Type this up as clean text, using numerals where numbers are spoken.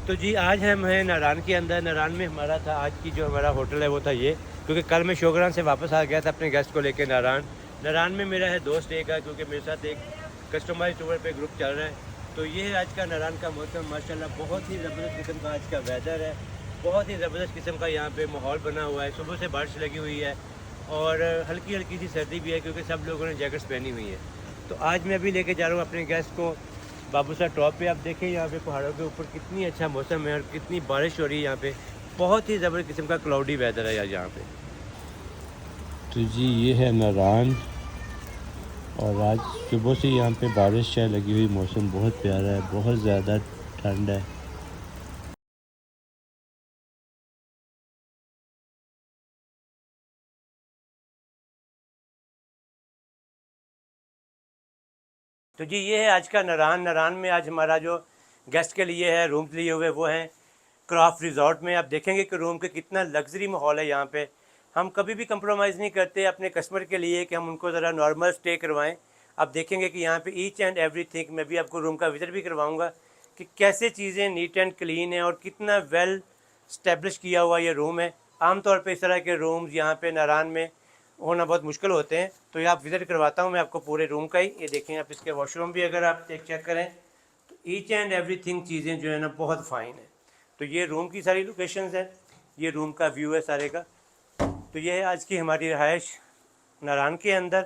तो जी आज हम हैं नारायण के अंदर। नारायण में हमारा था आज की जो हमारा होटल है वो था ये, क्योंकि कल मैं शोग्रान से वापस आ गया था अपने गेस्ट को लेकर नारायण। नारायण में मेरा है दोस्त एक का, क्योंकि मेरे साथ एक कस्टमाइज टूर पे ग्रुप चल रहा है। तो ये है आज का नारायण का मौसम। माशाल्लाह बहुत ही ज़बरदस्त किस्म का आज का वेदर है, बहुत ही ज़बरदस्त किस्म का यहाँ पे माहौल बना हुआ है। सुबह से बारिश लगी हुई है और हल्की हल्की सी सर्दी भी है, क्योंकि सब लोगों ने जैकेट्स पहनी हुई है। तो आज मैं अभी लेके जा रहा हूँ अपने गेस्ट को बाबूसर टॉप पे। आप देखें यहाँ पे पहाड़ों के ऊपर कितनी अच्छा मौसम है और कितनी बारिश हो रही है यहाँ पे। बहुत ही ज़बरदस्त किस्म का क्लाउडी वेदर है यार यहाँ पे। तो जी ये है नारायण, और आज सुबह से यहाँ पे बारिश है लगी हुई। मौसम बहुत प्यारा है, बहुत ज़्यादा ठंड है। तो जी ये है आज का नारायण। नारायण में आज हमारा जो गेस्ट के लिए है रूम्स लिए हुए वो हैं क्राफ्ट रिजॉर्ट में। आप देखेंगे कि रूम के कितना लग्जरी माहौल है यहाँ पे। हम कभी भी कंप्रोमाइज़ नहीं करते अपने कस्टमर के लिए कि हम उनको ज़रा नॉर्मल स्टे करवाएं। आप देखेंगे कि यहाँ पे ईच एंड एवरीथिंग, मैं भी आपको रूम का विज़िट भी करवाऊँगा कि कैसे चीज़ें नीट एंड क्लीन है और कितना वेल स्टैब्लिश किया हुआ ये रूम है। आमतौर पे इस तरह के रूम्स यहाँ पे नारायण में होना बहुत मुश्किल होते हैं। तो ये आप विज़िट करवाता हूँ मैं आपको पूरे रूम का ही। ये देखें आप, इसके वॉशरूम भी अगर आप चेक करें तो ईच एंड एवरीथिंग चीज़ें जो है ना बहुत फ़ाइन है। तो ये रूम की सारी लोकेशंस हैं, ये रूम का व्यू है सारे का। तो ये है आज की हमारी रहायश नारायण के अंदर।